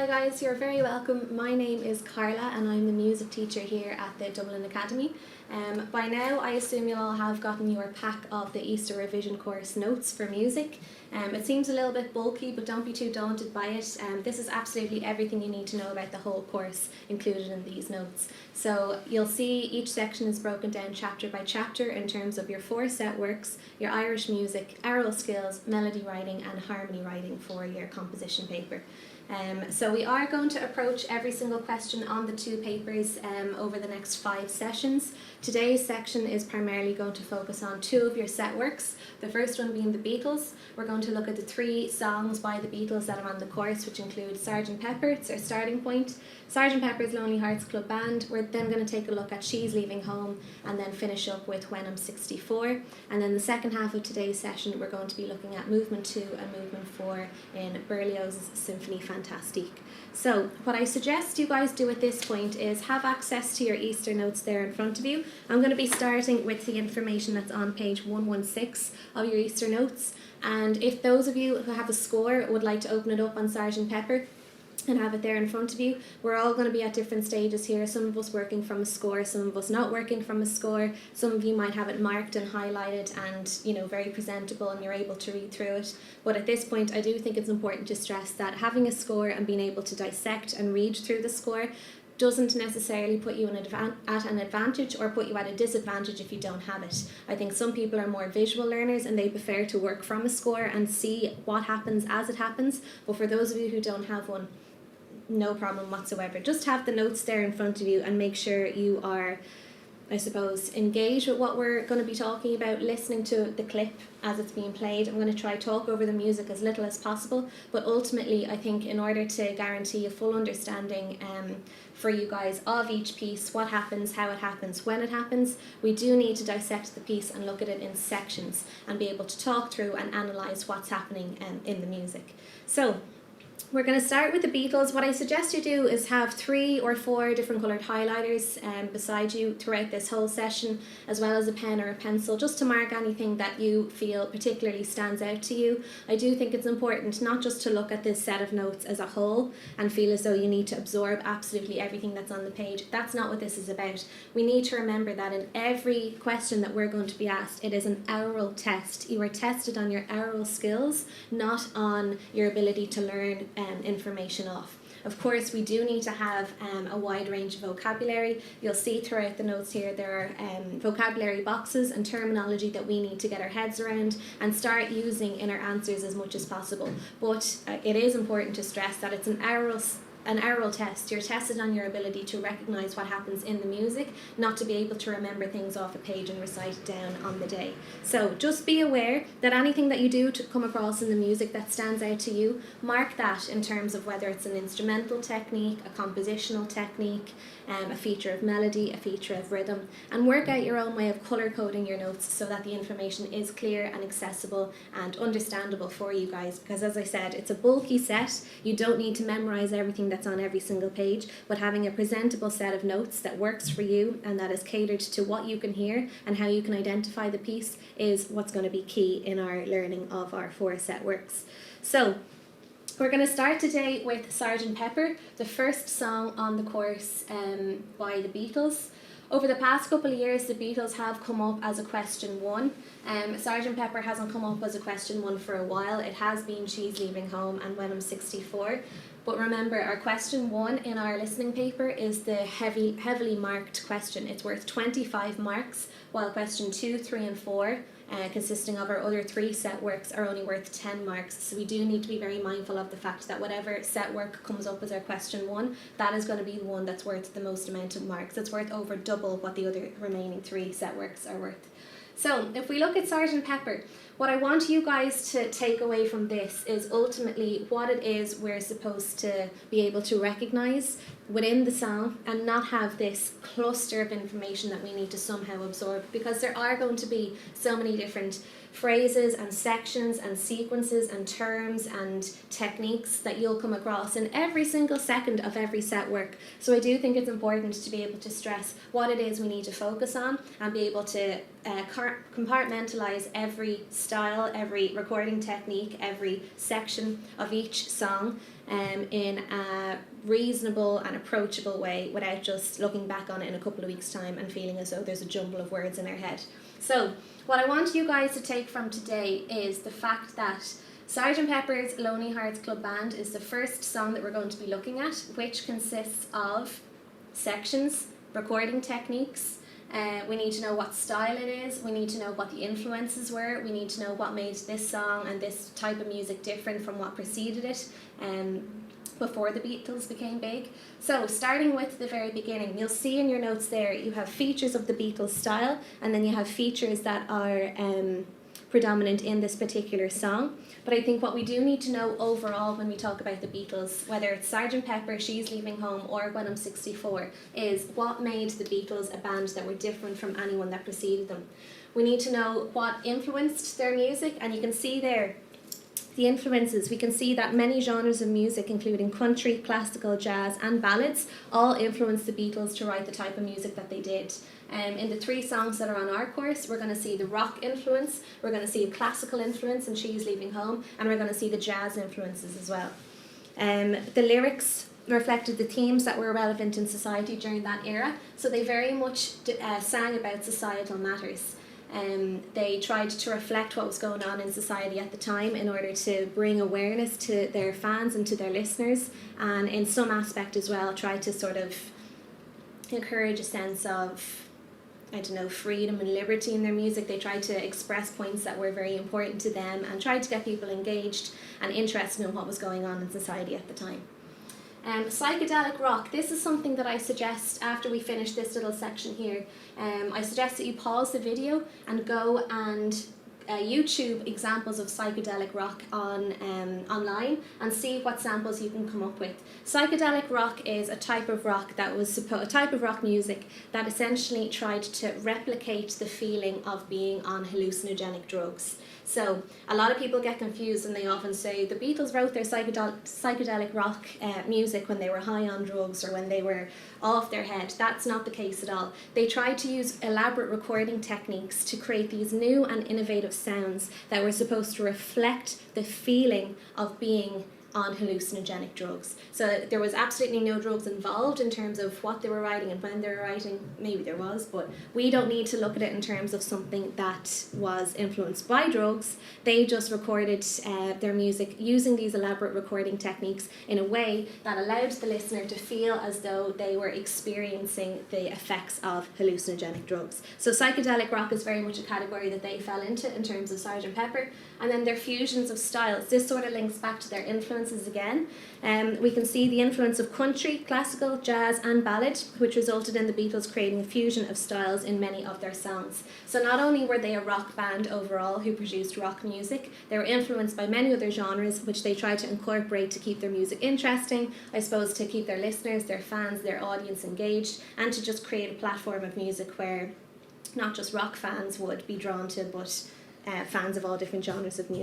Hi guys, you're very welcome. My name is Carla and I'm the music teacher here at the Dublin Academy. By now I assume you'll all have gotten your pack of the Easter revision course notes for music. It seems a little bit bulky, but don't be too daunted by it. This is absolutely everything you need to know about the whole course included in these notes. So you'll see each section is broken down chapter by chapter in terms of your 4 set works, your Irish music, aural skills, melody writing and harmony writing for your composition paper. So we are going to approach every single question on the 2 papers over the next 5 sessions. Today's section is primarily going to focus on 2 of your set works. The first one being the Beatles. We're going to look at the 3 songs by the Beatles that are on the course, which include Sgt Pepper, it's our starting point, Sgt Pepper's Lonely Hearts Club Band. We're then going to take a look at She's Leaving Home and then finish up with When I'm 64. And then the second half of today's session we're going to be looking at Movement 2 and Movement 4 in Berlioz's Symphonie Fantastique. So what I suggest you guys do at this point is have access to your Easter notes there in front of you. I'm going to be starting with the information that's on page 116 of your Easter notes, and if those of you who have a score would like to open it up on Sgt Pepper and have it there in front of you. We're all going to be at different stages here, some of us working from a score, some of us not working from a score. Some of you might have it marked and highlighted and very presentable and you're able to read through it. But at this point I do think it's important to stress that having a score and being able to dissect and read through the score doesn't necessarily put you at an advantage or put you at a disadvantage if you don't have it. I think some people are more visual learners and they prefer to work from a score and see what happens as it happens. But for those of you who don't have one, no problem whatsoever. Just have the notes there in front of you and make sure you are, I suppose, engaged with what we're going to be talking about, listening to the clip as it's being played. I'm going to try talk over the music as little as possible, but ultimately I think in order to guarantee a full understanding for you guys of each piece, what happens, how it happens, when it happens, we do need to dissect the piece and look at it in sections and be able to talk through and analyse what's happening in the music. So we're going to start with the Beatles. What I suggest you do is have 3 or 4 different coloured highlighters beside you throughout this whole session, as well as a pen or a pencil, just to mark anything that you feel particularly stands out to you. I do think it's important not just to look at this set of notes as a whole and feel as though you need to absorb absolutely everything that's on the page. That's not what this is about. We need to remember that in every question that we're going to be asked, it is an aural test. You are tested on your aural skills, not on your ability to learn information off. Of course, we do need to have a wide range of vocabulary. You'll see throughout the notes here there are vocabulary boxes and terminology that we need to get our heads around and start using in our answers as much as possible. But it is important to stress that it's an aural test. You're tested on your ability to recognise what happens in the music, not to be able to remember things off a page and recite it down on the day. So just be aware that anything that you do to come across in the music that stands out to you, mark that in terms of whether it's an instrumental technique, a compositional technique, a feature of melody, a feature of rhythm, and work out your own way of colour coding your notes so that the information is clear and accessible and understandable for you guys, because as I said, it's a bulky set. You don't need to memorise everything that's on every single page, but having a presentable set of notes that works for you and that is catered to what you can hear and how you can identify the piece is what's going to be key in our learning of our 4 set works. So we're going to start today with Sgt Pepper, the first song on the course by the Beatles. Over the past couple of years, the Beatles have come up as a question 1. Sgt Pepper hasn't come up as a question 1 for a while. It has been She's Leaving Home and When I'm 64. But remember, our question 1 in our listening paper is the heavily marked question. It's worth 25 marks, while question 2, 3 and 4, consisting of our other 3 set works, are only worth 10 marks. So we do need to be very mindful of the fact that whatever set work comes up as our question 1, that is going to be the one that's worth the most amount of marks. It's worth over double what the other remaining 3 set works are worth. So if we look at Sgt Pepper, what I want you guys to take away from this is ultimately what it is we're supposed to be able to recognise within the song and not have this cluster of information that we need to somehow absorb, because there are going to be so many different phrases and sections and sequences and terms and techniques that you'll come across in every single second of every set work. So I do think it's important to be able to stress what it is we need to focus on and be able to compartmentalise every style, every recording technique, every section of each song in a reasonable and approachable way without just looking back on it in a couple of weeks' time and feeling as though there's a jumble of words in our head. So what I want you guys to take from today is the fact that Sgt Pepper's Lonely Hearts Club Band is the first song that we're going to be looking at, which consists of sections, recording techniques. We need to know what style it is, we need to know what the influences were, we need to know what made this song and this type of music different from what preceded it before the Beatles became big. So starting with the very beginning, you'll see in your notes there you have features of the Beatles style, and then you have features that are predominant in this particular song. But I think what we do need to know overall when we talk about the Beatles, whether it's Sgt Pepper, She's Leaving Home, or When I'm 64, is what made the Beatles a band that were different from anyone that preceded them. We need to know what influenced their music, and you can see there the influences. We can see that many genres of music, including country, classical, jazz and ballads, all influenced the Beatles to write the type of music that they did. In the 3 songs that are on our course, we're going to see the rock influence, we're going to see a classical influence in She's Leaving Home, and we're going to see the jazz influences as well. The lyrics reflected the themes that were relevant in society during that era, so they very much sang about societal matters. They tried to reflect what was going on in society at the time in order to bring awareness to their fans and to their listeners, and in some aspect as well tried to sort of encourage a sense of, I don't know, freedom and liberty in their music. They tried to express points that were very important to them and tried to get people engaged and interested in what was going on in society at the time. Psychedelic rock, this is something that I suggest after we finish this little section here. I suggest that you pause the video and go and YouTube examples of psychedelic rock online and see what samples you can come up with. Psychedelic rock is a type of rock that was a type of rock music that essentially tried to replicate the feeling of being on hallucinogenic drugs. So a lot of people get confused and they often say the Beatles wrote their psychedelic rock music when they were high on drugs or when they were off their head. That's not the case at all. They tried to use elaborate recording techniques to create these new and innovative sounds that were supposed to reflect the feeling of being on hallucinogenic drugs. So there was absolutely no drugs involved in terms of what they were writing and when they were writing. Maybe there was, but we don't need to look at it in terms of something that was influenced by drugs. They just recorded their music using these elaborate recording techniques in a way that allowed the listener to feel as though they were experiencing the effects of hallucinogenic drugs. So psychedelic rock is very much a category that they fell into in terms of Sgt Pepper. And then their fusions of styles. This sort of links back to their influences again. We can see the influence of country, classical, jazz and ballad, which resulted in the Beatles creating a fusion of styles in many of their songs. So not only were they a rock band overall who produced rock music, they were influenced by many other genres which they tried to incorporate to keep their music interesting, I suppose to keep their listeners, their fans, their audience engaged, and to just create a platform of music where not just rock fans would be drawn to, but fans of all different genres of music.